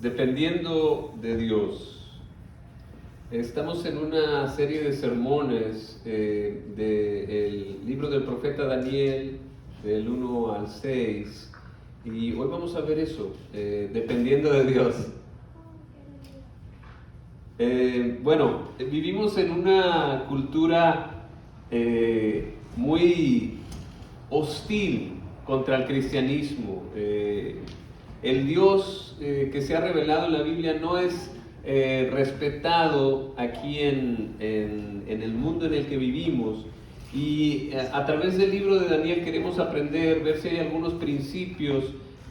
Dependiendo de Dios. Estamos en una serie de sermones del libro del profeta Daniel, del 1 al 6, y hoy vamos a ver eso, dependiendo de Dios. Vivimos en una cultura muy hostil contra el cristianismo. El Dios que se ha revelado en la Biblia no es respetado aquí en el mundo en el que vivimos, y a través del libro de Daniel queremos aprender, ver si hay algunos principios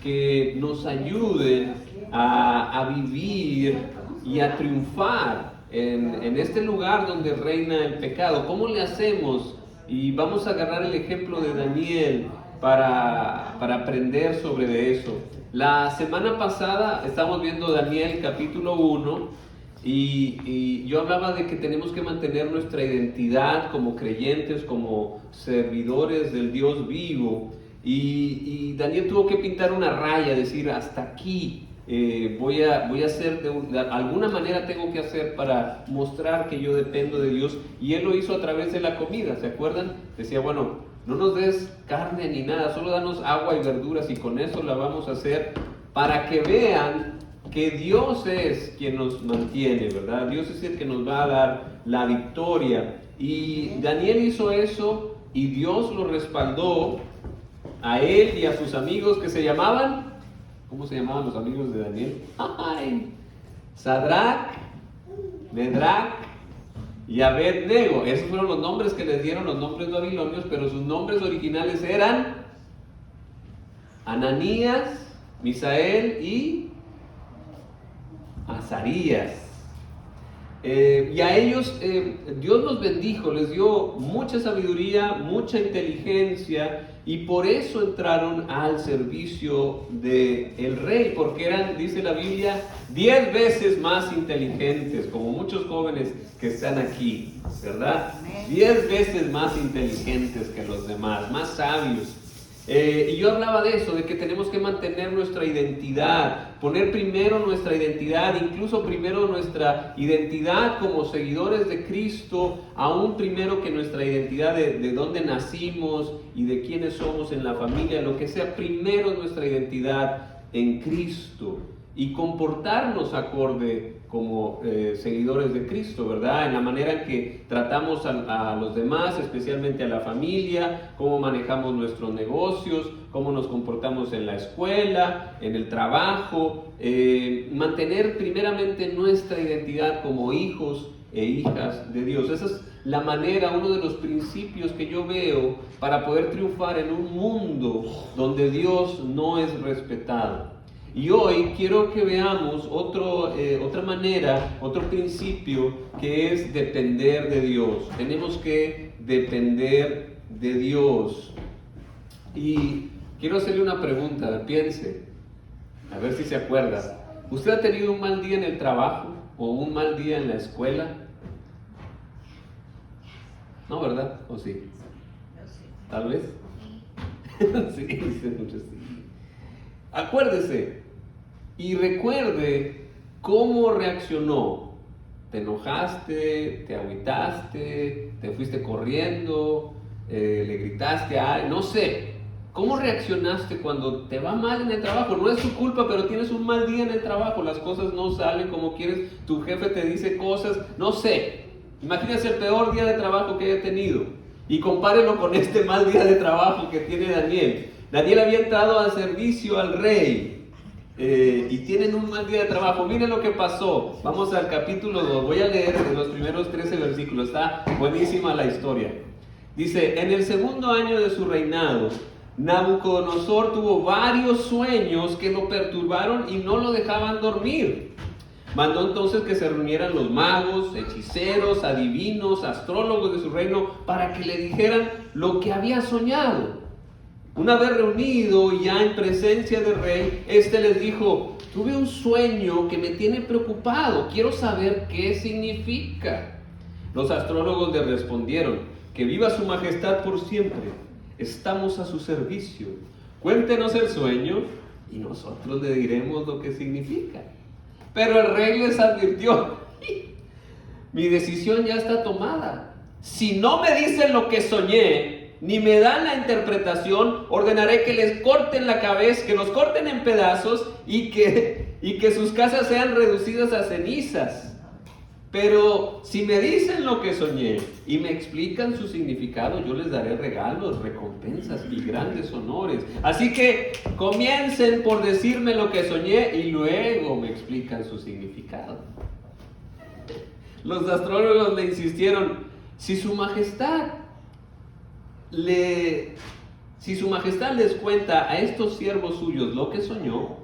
que nos ayuden a vivir y a triunfar en este lugar donde reina el pecado. ¿Cómo le hacemos? Y vamos a agarrar el ejemplo de Daniel para aprender sobre eso. La semana pasada estamos viendo Daniel capítulo 1 y yo hablaba de que tenemos que mantener nuestra identidad como creyentes, como servidores del Dios vivo, y Daniel tuvo que pintar una raya, decir hasta aquí. Voy a hacer, de alguna manera tengo que hacer para mostrar que yo dependo de Dios, y él lo hizo a través de la comida. ¿Se acuerdan? Decía, bueno, no nos des carne ni nada, solo danos agua y verduras, y con eso la vamos a hacer para que vean que Dios es quien nos mantiene, ¿verdad? Dios es el que nos va a dar la victoria. Y Daniel hizo eso y Dios lo respaldó a él y a sus amigos que se llamaban, ¿cómo se llamaban los amigos de Daniel? ¡Ay! Sadrach, Medrach y Abednego. Esos fueron los nombres que les dieron, los nombres babilonios, pero sus nombres originales eran Ananías, Misael y Azarías. Y a ellos Dios los bendijo, les dio mucha sabiduría, mucha inteligencia, y por eso entraron al servicio del rey, porque eran, dice la Biblia, 10 veces más inteligentes, como muchos jóvenes que están aquí, ¿verdad? 10 veces más inteligentes que los demás, más sabios. Y yo hablaba de eso, de que tenemos que mantener nuestra identidad, poner primero nuestra identidad, incluso primero nuestra identidad como seguidores de Cristo, aún primero que nuestra identidad de dónde nacimos y de quiénes somos en la familia, lo que sea, primero nuestra identidad en Cristo, y comportarnos acorde como seguidores de Cristo, ¿verdad? En la manera en que tratamos a los demás, especialmente a la familia, cómo manejamos nuestros negocios, cómo nos comportamos en la escuela, en el trabajo, mantener primeramente nuestra identidad como hijos e hijas de Dios. Esa es la manera, uno de los principios que yo veo para poder triunfar en un mundo donde Dios no es respetado. Y hoy quiero que veamos otra manera, otro principio, que es depender de Dios. Tenemos que depender de Dios. Y quiero hacerle una pregunta, piense, a ver si se acuerda. ¿Usted ha tenido un mal día en el trabajo o un mal día en la escuela? No, ¿verdad? ¿O sí? ¿Tal vez? Sí, dice mucho sí. Acuérdese y recuerde cómo reaccionó. ¿Te enojaste? ¿Te agüitaste? ¿Te fuiste corriendo? ¿Le gritaste a alguien? No sé. ¿Cómo reaccionaste cuando te va mal en el trabajo? No es tu culpa, pero tienes un mal día en el trabajo. Las cosas no salen como quieres. Tu jefe te dice cosas. No sé. Imagínese el peor día de trabajo que haya tenido y compárelo con este mal día de trabajo que tiene Daniel. Daniel había entrado al servicio al rey y tienen un mal día de trabajo. Miren lo que pasó. Vamos al capítulo 2. Voy a leer los primeros 13 versículos. Está buenísima la historia. Dice: en el segundo año de su reinado, Nabucodonosor tuvo varios sueños que lo perturbaron y no lo dejaban dormir. Mandó entonces que se reunieran los magos, hechiceros, adivinos, astrólogos de su reino para que le dijeran lo que había soñado. Una vez reunido y ya en presencia del rey, este les dijo: tuve un sueño que me tiene preocupado, quiero saber qué significa. Los astrólogos le respondieron: que viva su majestad por siempre, estamos a su servicio. Cuéntenos el sueño y nosotros le diremos lo que significa. Pero el rey les advirtió: mi decisión ya está tomada. Si no me dicen lo que soñé, ni me dan la interpretación, ordenaré que les corten la cabeza, que los corten en pedazos y que sus casas sean reducidas a cenizas. Pero si me dicen lo que soñé y me explican su significado, yo les daré regalos, recompensas y grandes honores. Así que comiencen por decirme lo que soñé y luego me explican su significado. Los astrólogos le insistieron: si su majestad les cuenta a estos siervos suyos lo que soñó,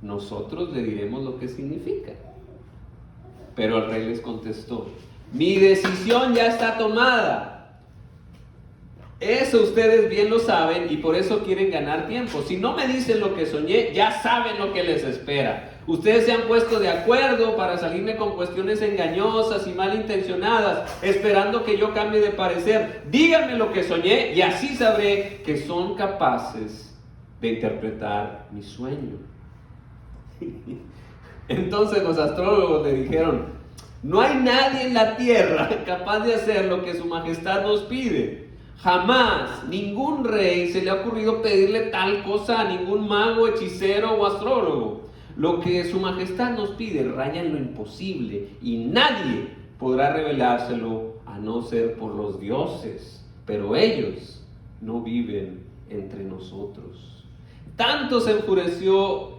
nosotros le diremos lo que significa. Pero el rey les contestó: mi decisión ya está tomada. Eso ustedes bien lo saben y por eso quieren ganar tiempo. Si no me dicen lo que soñé, ya saben lo que les espera. Ustedes se han puesto de acuerdo para salirme con cuestiones engañosas y malintencionadas, esperando que yo cambie de parecer. Díganme lo que soñé y así sabré que son capaces de interpretar mi sueño. Entonces los astrólogos le dijeron: no hay nadie en la tierra capaz de hacer lo que su majestad nos pide. Jamás ningún rey se le ha ocurrido pedirle tal cosa a ningún mago, hechicero o astrólogo. Lo que su majestad nos pide raya en lo imposible y nadie podrá revelárselo a no ser por los dioses. Pero ellos no viven entre nosotros. Tanto enfureció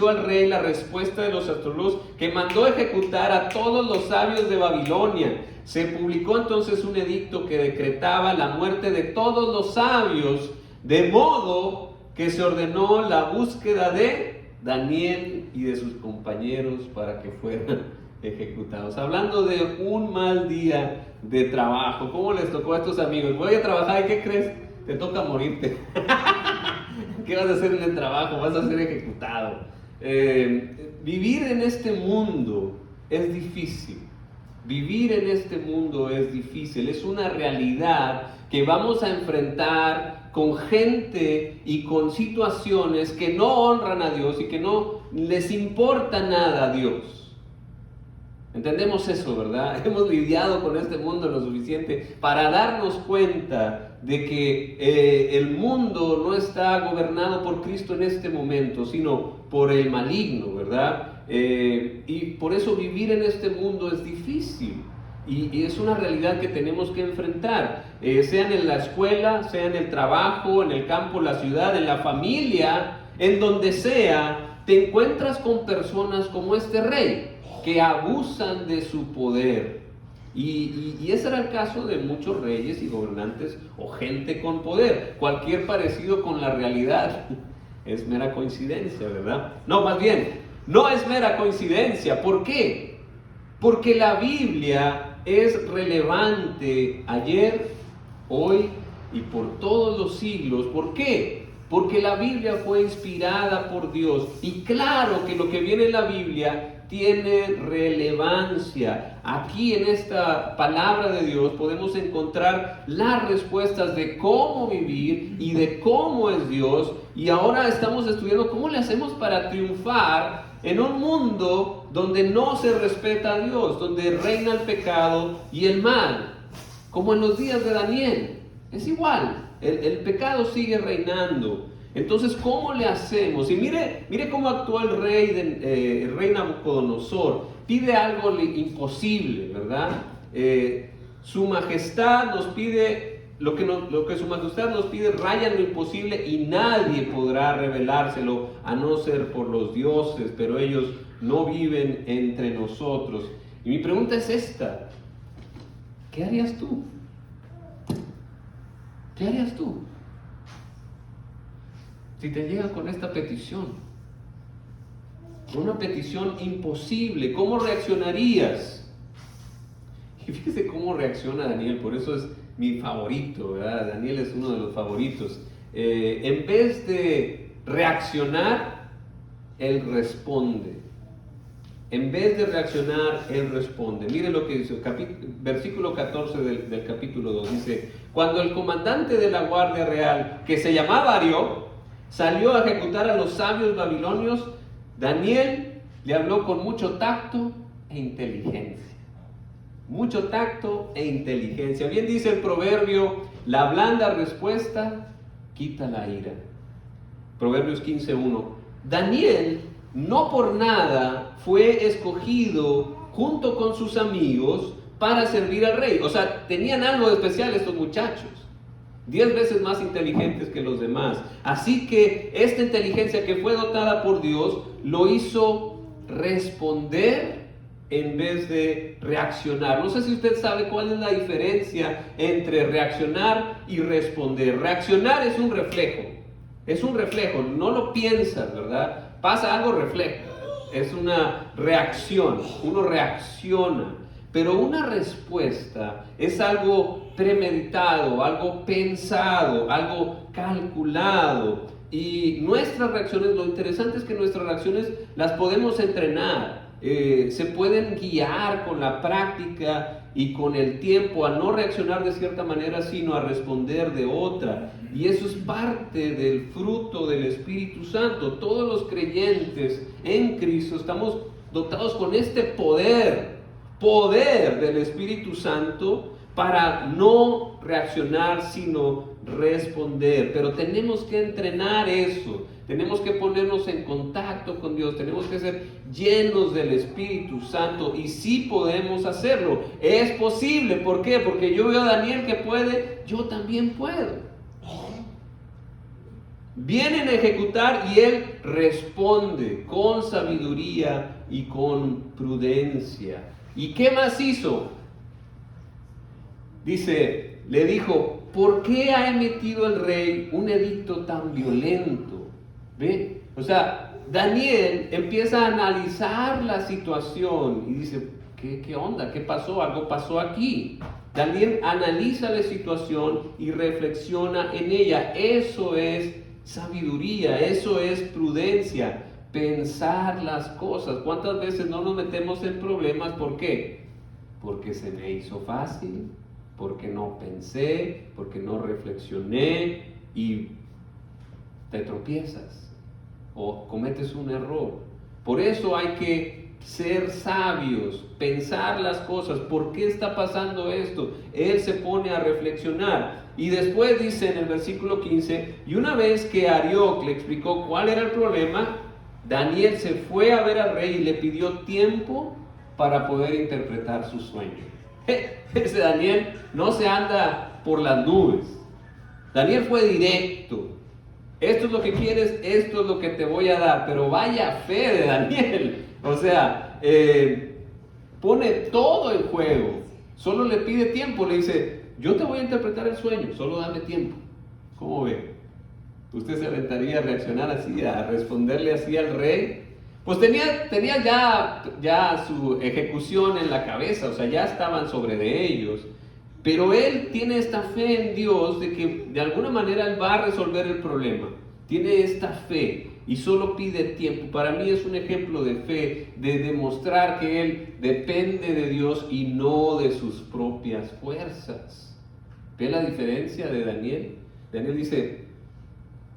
al rey la respuesta de los astrólogos que mandó ejecutar a todos los sabios de Babilonia. Se publicó entonces un edicto que decretaba la muerte de todos los sabios, de modo que se ordenó la búsqueda de Daniel y de sus compañeros para que fueran ejecutados. Hablando de un mal día de trabajo, ¿cómo les tocó a estos amigos? Voy a trabajar y ¿qué crees? Te toca morirte. ¿Qué vas a hacer en el trabajo? Vas a ser ejecutado. Vivir en este mundo es difícil. Vivir en este mundo es difícil. Es una realidad que vamos a enfrentar con gente y con situaciones que no honran a Dios y que no les importa nada a Dios. Entendemos eso, ¿verdad? Hemos lidiado con este mundo lo suficiente para darnos cuenta de que el mundo no está gobernado por Cristo en este momento, sino por el maligno, ¿verdad? Y por eso vivir en este mundo es difícil. Y es una realidad que tenemos que enfrentar, sean en la escuela, sea en el trabajo, en el campo, la ciudad, en la familia, en donde sea, te encuentras con personas como este rey, que abusan de su poder. Y ese era el caso de muchos reyes y gobernantes o gente con poder. Cualquier parecido con la realidad es mera coincidencia, ¿verdad? No, más bien, no es mera coincidencia. ¿Por qué? Porque la Biblia es relevante ayer, hoy y por todos los siglos. ¿Por qué? Porque la Biblia fue inspirada por Dios. Y claro que lo que viene en la Biblia tiene relevancia. Aquí en esta palabra de Dios podemos encontrar las respuestas de cómo vivir y de cómo es Dios. Y ahora estamos estudiando cómo le hacemos para triunfar en un mundo donde no se respeta a Dios, donde reina el pecado y el mal, como en los días de Daniel. Es igual, el pecado sigue reinando. Entonces, ¿cómo le hacemos? Y mire cómo actuó el rey Nabucodonosor. Pide algo imposible, ¿verdad? Su majestad nos pide lo que su majestad nos pide, raya en lo imposible y nadie podrá revelárselo a no ser por los dioses, pero ellos no viven entre nosotros. Y mi pregunta es esta: ¿qué harías tú? ¿Qué harías tú si te llegan con esta petición? Una petición imposible. ¿Cómo reaccionarías? Y fíjese cómo reacciona Daniel, por eso es mi favorito, ¿verdad? Daniel es uno de los favoritos. En vez de reaccionar, él responde. En vez de reaccionar, él responde. Mire lo que dice, versículo 14 del capítulo 2. Dice: cuando el comandante de la guardia real, que se llamaba Arió, salió a ejecutar a los sabios babilonios, Daniel Le habló con mucho tacto e inteligencia. Mucho tacto e inteligencia. Bien dice el proverbio, la blanda respuesta quita la ira. Proverbios 15:1. Daniel no por nada fue escogido junto con sus amigos para servir al rey. O sea, tenían algo de especial estos muchachos. 10 veces más inteligentes que los demás. Así que esta inteligencia que fue dotada por Dios lo hizo responder en vez de reaccionar. No sé si usted sabe cuál es la diferencia entre reaccionar y responder. Reaccionar es un reflejo. Es un reflejo, no lo piensas, ¿verdad? Pasa algo, refleja. Es una reacción, uno reacciona. Pero una respuesta es algo premeditado, algo pensado, algo calculado. Y nuestras reacciones, lo interesante es que nuestras reacciones las podemos entrenar. Se pueden guiar con la práctica y con el tiempo a no reaccionar de cierta manera, sino a responder de otra. Y eso es parte del fruto del Espíritu Santo. Todos los creyentes en Cristo estamos dotados con este poder del Espíritu Santo para no reaccionar, sino responder. Pero tenemos que entrenar eso. Tenemos que ponernos en contacto con Dios, tenemos que ser llenos del Espíritu Santo y sí podemos hacerlo. Es posible, ¿por qué? Porque yo veo a Daniel que puede, yo también puedo. Vienen a ejecutar y él responde con sabiduría y con prudencia. ¿Y qué más hizo? Dice, le dijo, ¿por qué ha emitido el rey un edicto tan violento? ¿Ve? O sea, Daniel empieza a analizar la situación y dice, ¿qué onda? ¿Qué pasó? Algo pasó aquí. Daniel analiza la situación y reflexiona en ella. Eso es sabiduría, eso es prudencia, pensar las cosas. ¿Cuántas veces no nos metemos en problemas? ¿Por qué? Porque se me hizo fácil, porque no pensé, porque no reflexioné y te tropiezas o cometes un error. Por eso hay que ser sabios, pensar las cosas. ¿Por qué está pasando esto? Él se pone a reflexionar. Y después dice en el versículo 15, y una vez que Arioc le explicó cuál era el problema, Daniel se fue a ver al rey y le pidió tiempo para poder interpretar su sueño. Ese Daniel no se anda por las nubes. Daniel fue directo. Esto es lo que quieres, esto es lo que te voy a dar. Pero vaya fe de Daniel. O sea, pone todo en juego. Solo le pide tiempo, le dice, yo te voy a interpretar el sueño, solo dame tiempo. ¿Cómo ve? ¿Usted se aventaría a reaccionar así, a responderle así al rey? Pues tenía ya su ejecución en la cabeza, o sea, ya estaban sobre de ellos. Pero él tiene esta fe en Dios de que de alguna manera él va a resolver el problema. Tiene esta fe y solo pide tiempo. Para mí es un ejemplo de fe, de demostrar que él depende de Dios y no de sus propias fuerzas. ¿Ve la diferencia de Daniel? Daniel dice,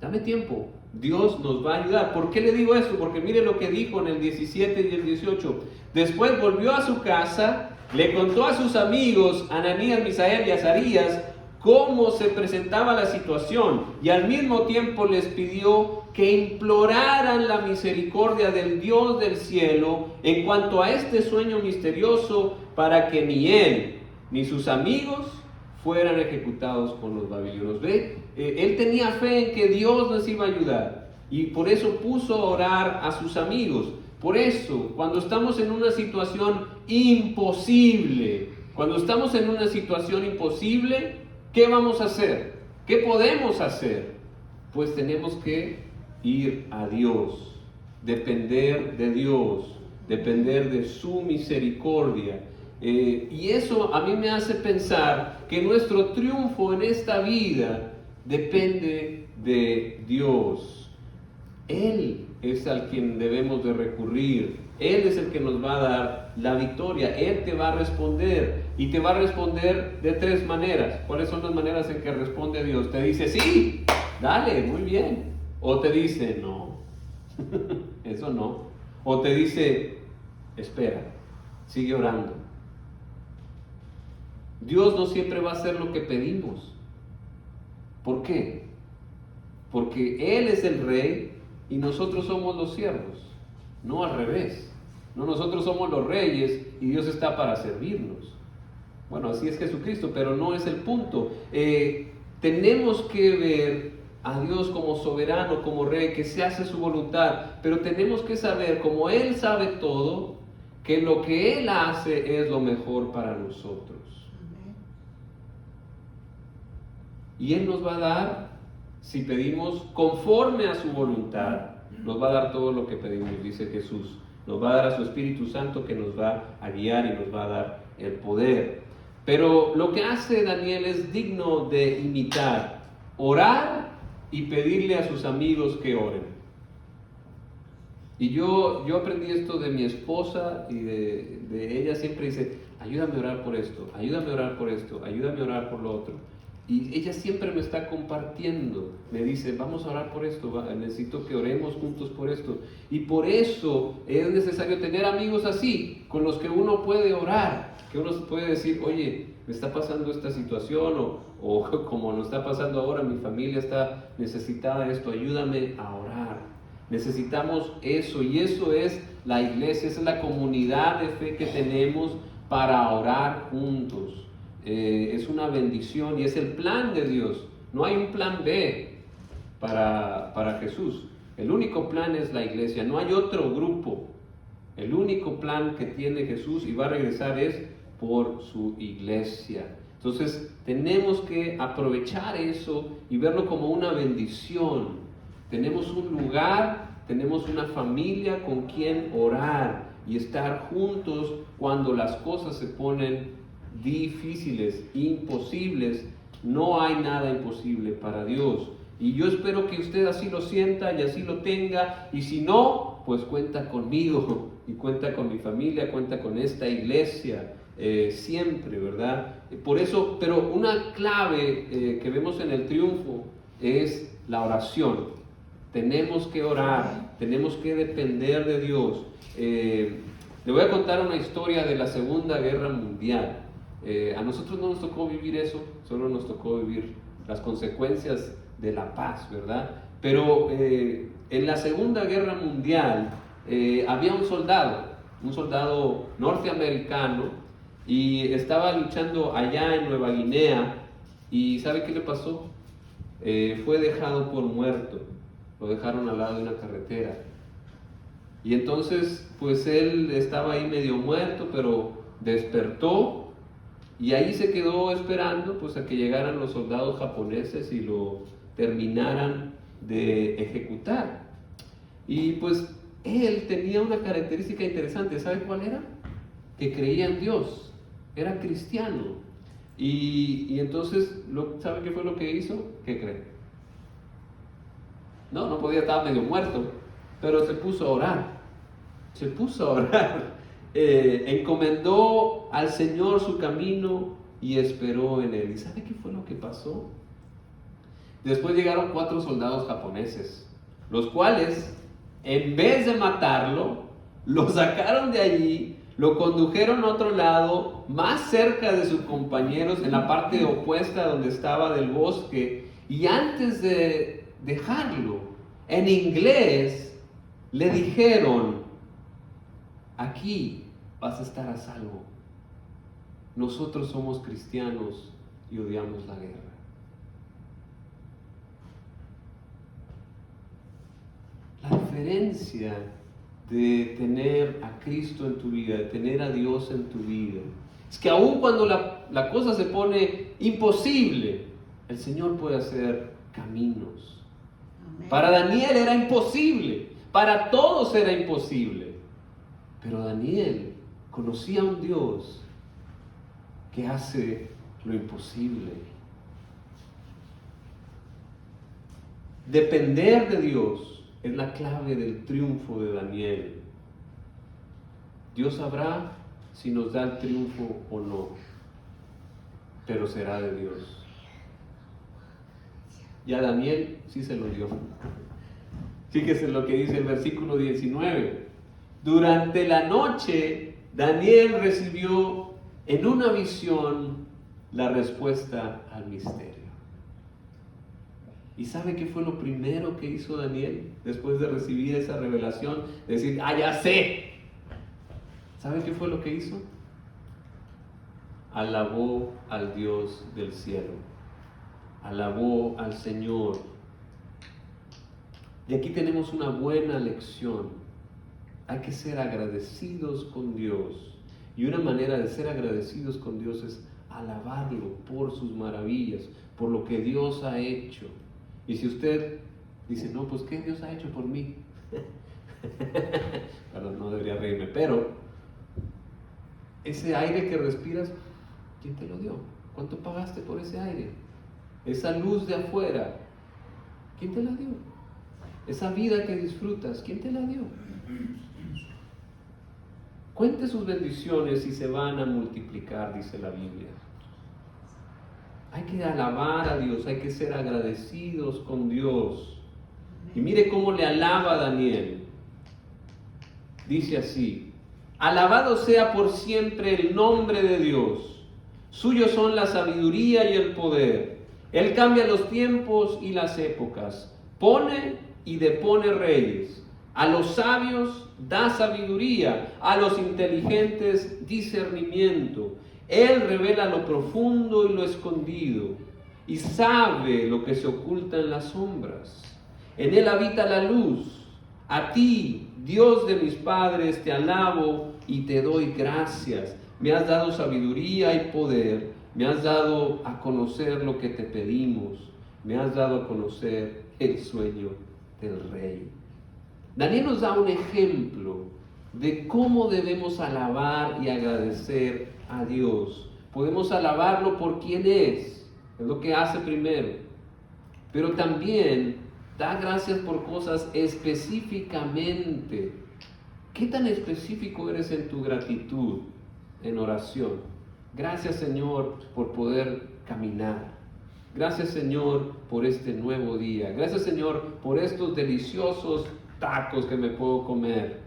dame tiempo, Dios nos va a ayudar. ¿Por qué le digo esto? Porque mire lo que dijo en el 17 y el 18. Después volvió a su casa, le contó a sus amigos, Ananías, Misael y Azarías, cómo se presentaba la situación y al mismo tiempo les pidió que imploraran la misericordia del Dios del cielo en cuanto a este sueño misterioso para que ni él ni sus amigos fueran ejecutados con los babilonios. ¿Ve? Él tenía fe en que Dios nos iba a ayudar y por eso puso a orar a sus amigos. Por eso, cuando estamos en una situación imposible, ¿qué vamos a hacer? ¿Qué podemos hacer? Pues tenemos que ir a Dios, depender de Dios, depender de su misericordia. Y eso a mí me hace pensar que nuestro triunfo en esta vida depende de Dios. Él es al quien debemos de recurrir. Él es el que nos va a dar la victoria. Él te va a responder y te va a responder de 3 maneras. ¿Cuáles son las maneras en que responde Dios? Te dice sí, dale, muy bien. O te dice no, eso no. O te dice, espera, sigue orando. Dios no siempre va a hacer lo que pedimos. ¿Por qué? Porque Él es el rey y nosotros somos los siervos, no al revés. No, nosotros somos los reyes y Dios está para servirnos. Bueno, así es Jesucristo, pero no es el punto. Tenemos que ver a Dios como soberano, como rey, que se hace su voluntad, pero tenemos que saber, como Él sabe todo, que lo que Él hace es lo mejor para nosotros. Y Él nos va a dar, si pedimos conforme a su voluntad, nos va a dar todo lo que pedimos, dice Jesús. Nos va a dar a su Espíritu Santo que nos va a guiar y nos va a dar el poder. Pero lo que hace Daniel es digno de imitar: orar y pedirle a sus amigos que oren. Y yo aprendí esto de mi esposa y de ella. Siempre dice, ayúdame a orar por esto, ayúdame a orar por esto, ayúdame a orar por lo otro. Y ella siempre me está compartiendo, me dice, vamos a orar por esto, necesito que oremos juntos por esto. Y por eso es necesario tener amigos así, con los que uno puede orar, que uno puede decir, oye, me está pasando esta situación, o como nos está pasando ahora, mi familia está necesitada de esto, ayúdame a orar. Necesitamos eso, y eso es la iglesia, esa es la comunidad de fe que tenemos para orar juntos. Es una bendición y es el plan de Dios. No hay un plan B para Jesús. El único plan es la iglesia, no hay otro grupo. El único plan que tiene Jesús y va a regresar es por su iglesia. Entonces tenemos que aprovechar eso y verlo como una bendición. Tenemos un lugar, tenemos una familia con quien orar y estar juntos cuando las cosas se ponen difíciles, imposibles. No hay nada imposible para Dios. Y yo espero que usted así lo sienta y así lo tenga. Y si no, pues cuenta conmigo y cuenta con mi familia, cuenta con esta iglesia. Siempre, ¿verdad? Por eso, pero una clave que vemos en el triunfo es la oración. Tenemos que orar, tenemos que depender de Dios. Le voy a contar una historia de la Segunda Guerra Mundial. A nosotros no nos tocó vivir eso, solo nos tocó vivir las consecuencias de la paz, ¿verdad? Pero en la Segunda Guerra Mundial había un soldado norteamericano, y estaba luchando allá en Nueva Guinea. ¿Y sabe qué le pasó? Fue dejado por muerto, lo dejaron al lado de una carretera. Y entonces, pues él estaba ahí medio muerto, pero despertó. Y ahí se quedó esperando pues a que llegaran los soldados japoneses y lo terminaran de ejecutar. Y pues él tenía una característica interesante. ¿Sabe cuál era? Que creía en Dios, era cristiano. Y entonces, ¿sabe qué fue lo que hizo? ¿Qué cree? No podía, estar medio muerto, pero se puso a orar. Encomendó al Señor su camino y esperó en Él. ¿Y sabe qué fue lo que pasó? Después llegaron 4 soldados japoneses, los cuales, en vez de matarlo, lo sacaron de allí, lo condujeron a otro lado, más cerca de sus compañeros, en la parte opuesta donde estaba del bosque, y antes de dejarlo, en inglés, le dijeron: aquí vas a estar a salvo. Nosotros somos cristianos y odiamos la guerra. La diferencia de tener a Cristo en tu vida, de tener a Dios en tu vida, es que aun cuando la cosa se pone imposible, el Señor puede hacer caminos. Amén. Para Daniel era imposible, para todos era imposible. Pero Daniel conocía a un Dios que hace lo imposible. Depender de Dios es la clave del triunfo de Daniel. Dios sabrá si nos da el triunfo o no, pero será de Dios. Y a Daniel sí se lo dio. Fíjese lo que dice el versículo 19. Durante la noche, Daniel recibió en una visión la respuesta al misterio. ¿Y sabe qué fue lo primero que hizo Daniel después de recibir esa revelación? Decir, ya sé. ¿Sabe qué fue lo que hizo? Alabó al Dios del cielo. Alabó al Señor. Y aquí tenemos una buena lección. Hay que ser agradecidos con Dios. Y una manera de ser agradecidos con Dios es alabarlo por sus maravillas, por lo que Dios ha hecho. Y si usted dice, no, pues ¿qué Dios ha hecho por mí? Perdón, no debería reírme, pero ese aire que respiras, ¿quién te lo dio? ¿Cuánto pagaste por ese aire? Esa luz de afuera, ¿quién te la dio? Esa vida que disfrutas, ¿quién te la dio? Cuente sus bendiciones y se van a multiplicar, dice la Biblia. Hay que alabar a Dios, hay que ser agradecidos con Dios. Y mire cómo le alaba a Daniel. Dice así: alabado sea por siempre el nombre de Dios. Suyos son la sabiduría y el poder. Él cambia los tiempos y las épocas. Pone y depone reyes. A los sabios da sabiduría, a los inteligentes discernimiento. Él revela lo profundo y lo escondido, y sabe lo que se oculta en las sombras. En Él habita la luz. A ti, Dios de mis padres, te alabo y te doy gracias. Me has dado sabiduría y poder. Me has dado a conocer lo que te pedimos. Me has dado a conocer el sueño del rey. Daniel nos da un ejemplo de cómo debemos alabar y agradecer a Dios. Podemos alabarlo por quien es lo que hace primero, pero también da gracias por cosas específicamente. ¿Qué tan específico eres en tu gratitud en oración? Gracias, Señor, por poder caminar. Gracias, Señor, por este nuevo día. Gracias, Señor, por estos deliciosos tacos que me puedo comer.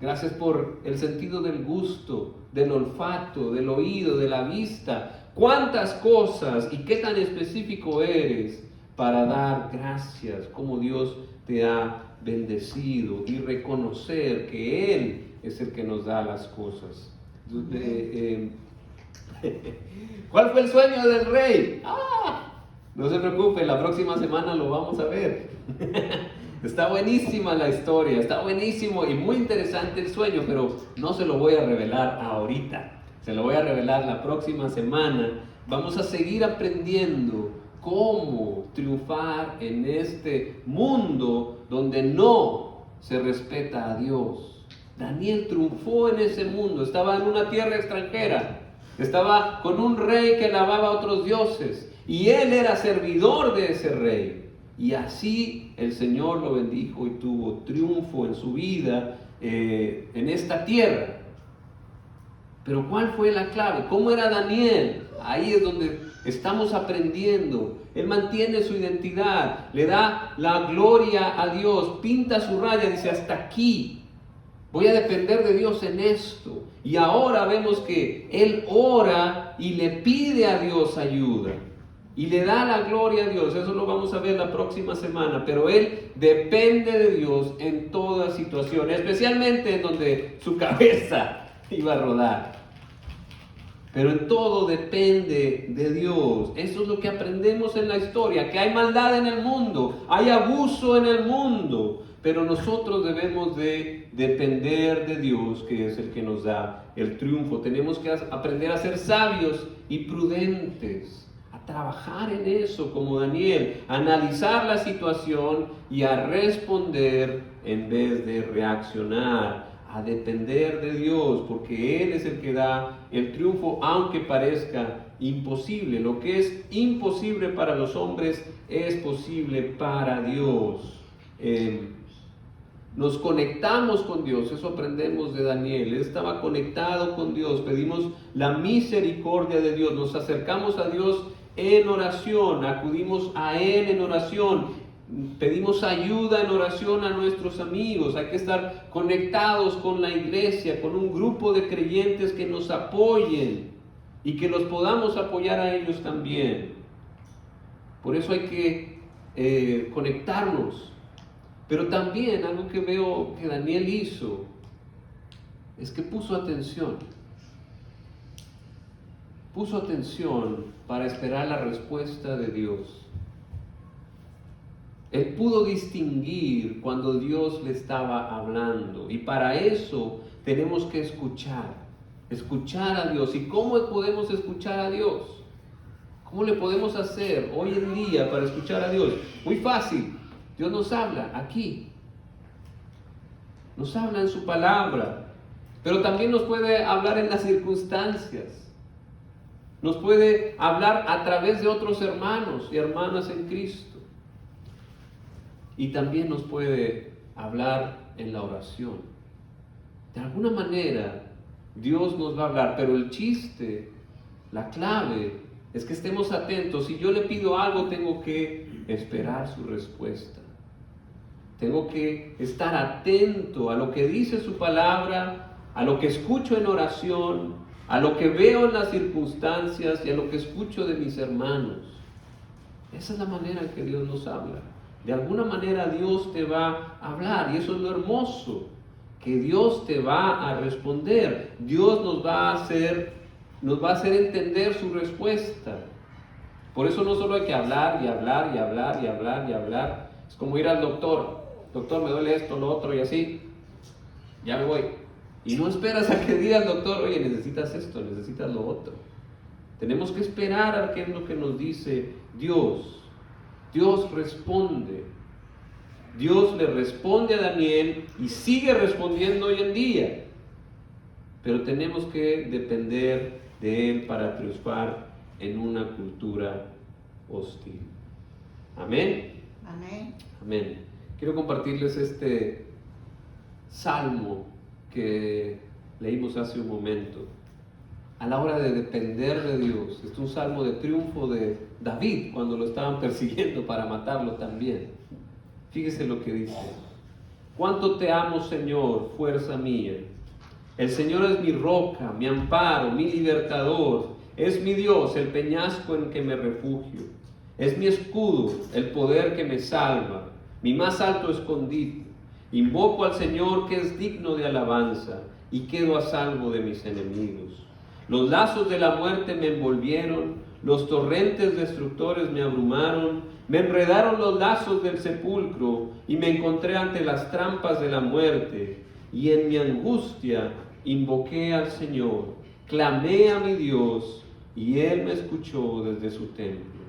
Gracias por el sentido del gusto, del olfato, del oído, de la vista. Cuántas cosas y qué tan específico eres para dar gracias, como Dios te ha bendecido, y reconocer que Él es el que nos da las cosas. ¿Cuál fue el sueño del rey? No se preocupe, la próxima semana lo vamos a ver. Está buenísima la historia, está buenísimo y muy interesante el sueño, pero no se lo voy a revelar ahorita. Se lo voy a revelar la próxima semana. Vamos a seguir aprendiendo cómo triunfar en este mundo donde no se respeta a Dios. Daniel triunfó en ese mundo, estaba en una tierra extranjera, estaba con un rey que alababa a otros dioses y él era servidor de ese rey. Y así el Señor lo bendijo y tuvo triunfo en su vida en esta tierra. Pero ¿cuál fue la clave? ¿Cómo era Daniel? Ahí es donde estamos aprendiendo. Él mantiene su identidad, le da la gloria a Dios, pinta su raya, dice hasta aquí. Voy a depender de Dios en esto. Y ahora vemos que él ora y le pide a Dios ayuda. Y le da la gloria a Dios. Eso lo vamos a ver la próxima semana. Pero él depende de Dios en toda situación, especialmente en donde su cabeza iba a rodar. Pero en todo depende de Dios. Eso es lo que aprendemos en la historia, que hay maldad en el mundo, hay abuso en el mundo. Pero nosotros debemos de depender de Dios, que es el que nos da el triunfo. Tenemos que aprender a ser sabios y prudentes. Trabajar en eso como Daniel, analizar la situación y a responder en vez de reaccionar, a depender de Dios, porque Él es el que da el triunfo, aunque parezca imposible. Lo que es imposible para los hombres es posible para Dios. Nos conectamos con Dios, eso aprendemos de Daniel. Él estaba conectado con Dios, pedimos la misericordia de Dios, nos acercamos a Dios en oración, acudimos a Él en oración, pedimos ayuda en oración a nuestros amigos. Hay que estar conectados con la iglesia, con un grupo de creyentes que nos apoyen y que los podamos apoyar a ellos también. Por eso hay que conectarnos. Pero también algo que veo que Daniel hizo es que puso atención. Puso atención para esperar la respuesta de Dios. Él pudo distinguir cuando Dios le estaba hablando. Y para eso tenemos que escuchar a Dios. ¿Y cómo podemos escuchar a Dios? ¿Cómo le podemos hacer hoy en día para escuchar a Dios? Muy fácil. Dios nos habla aquí. Nos habla en su palabra. Pero también nos puede hablar en las circunstancias. Nos puede hablar a través de otros hermanos y hermanas en Cristo. Y también nos puede hablar en la oración. De alguna manera, Dios nos va a hablar, pero el chiste, la clave, es que estemos atentos. Si yo le pido algo, tengo que esperar su respuesta. Tengo que estar atento a lo que dice su palabra, a lo que escucho en oración, a lo que veo en las circunstancias y a lo que escucho de mis hermanos. Esa es la manera en que Dios nos habla. De alguna manera Dios te va a hablar, y eso es lo hermoso, que Dios te va a responder. Dios nos va a hacer entender su respuesta. Por eso no solo hay que hablar y hablar y hablar y hablar y hablar. Es como ir al doctor. Doctor, me duele esto, lo otro y así. Ya me voy. Y no esperas a que diga el doctor, oye, necesitas esto, necesitas lo otro. Tenemos que esperar a qué es lo que nos dice Dios. Dios responde. Dios le responde a Daniel y sigue respondiendo hoy en día. Pero tenemos que depender de Él para triunfar en una cultura hostil. Amén. Amén. Amén. Quiero compartirles este salmo que leímos hace un momento. A la hora de depender de Dios. Es un salmo de triunfo de David cuando lo estaban persiguiendo para matarlo también. Fíjese lo que dice. Cuánto te amo, Señor, fuerza mía. El Señor es mi roca, mi amparo, mi libertador. Es mi Dios, el peñasco en que me refugio. Es mi escudo, el poder que me salva, mi más alto escondite. Invoco al Señor, que es digno de alabanza, y quedo a salvo de mis enemigos. Los lazos de la muerte me envolvieron, los torrentes destructores me abrumaron, me enredaron los lazos del sepulcro y me encontré ante las trampas de la muerte. Y en mi angustia invoqué al Señor, clamé a mi Dios y Él me escuchó desde su templo.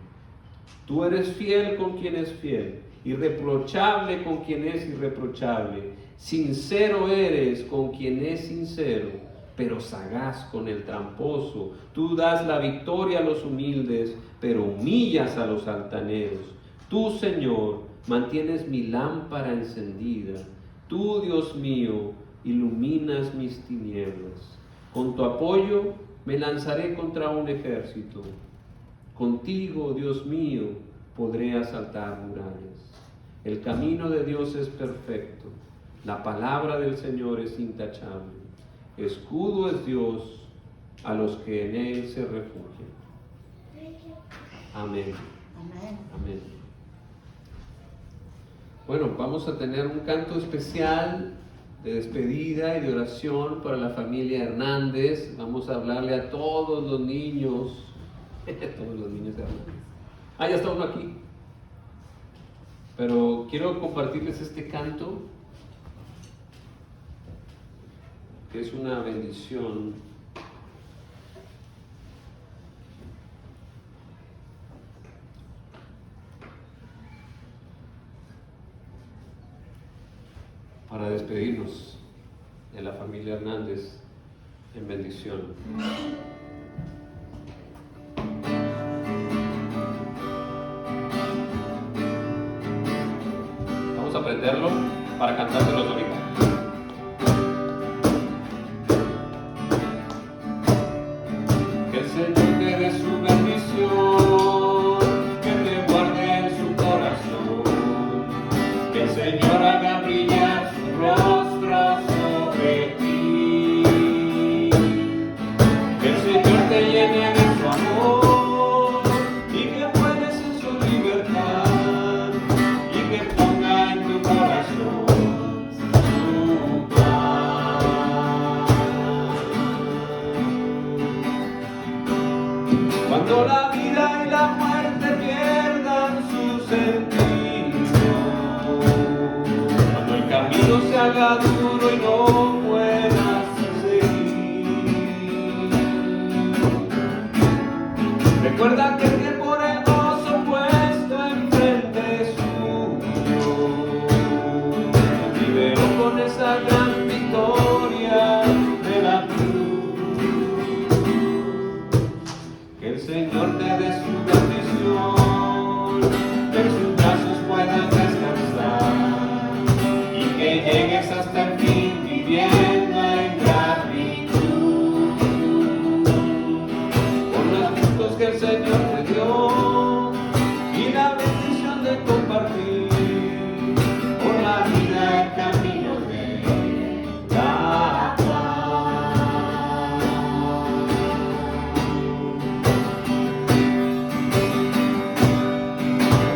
Tú eres fiel con quien es fiel, irreprochable con quien es irreprochable, sincero eres con quien es sincero, pero sagaz con el tramposo. Tú das la victoria a los humildes, pero humillas a los altaneros. Tú, Señor, mantienes mi lámpara encendida. Tú, Dios mío, iluminas mis tinieblas. Con tu apoyo me lanzaré contra un ejército. Contigo, Dios mío, podré asaltar murallas. El camino de Dios es perfecto. La palabra del Señor es intachable. Escudo es Dios a los que en Él se refugian. Amén. Amén. Amén. Bueno, vamos a tener un canto especial de despedida y de oración para la familia Hernández. Vamos a hablarle a todos los niños, todos los niños Hernández. Ya está uno aquí. Pero quiero compartirles este canto, que es una bendición. Para despedirnos de la familia Hernández en bendición. Vamos a aprenderlo para cantárselo ahorita. Que el Señor te dé su bendición, que te guarde en su corazón, se haga duro y no puedas seguir. Recuerda que el que por el gozo puesto enfrente suyo liberó con esa gran victoria de la cruz. Que el Señor te dé su bendición, que en sus brazos puedas descansar y que llegues hasta el fin viviendo en gratitud por los gustos que el Señor te dio y la bendición de compartir por la vida el camino de la paz.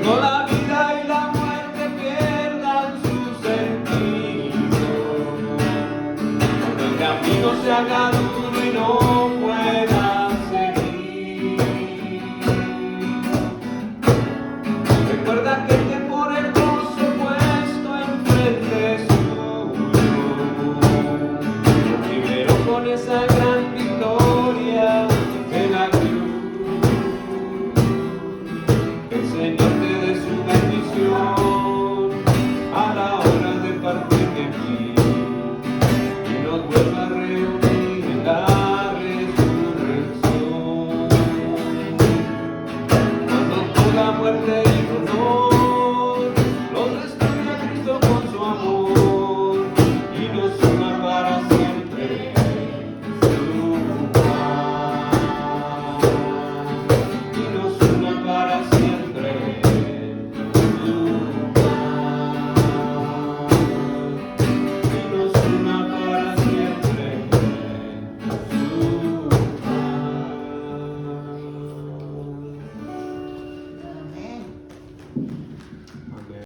No la vida y la muerte pierdan su sentido, cuando el camino se haga duro y no pueda seguir. Recuerda que por el gozo puesto enfrente suyo liberó con esa gran victoria de la cruz. Que el Señor te dé su bendición a la hora de partir de aquí y nos vuelva a reunir en la resurrección, cuando toda muerte y dolor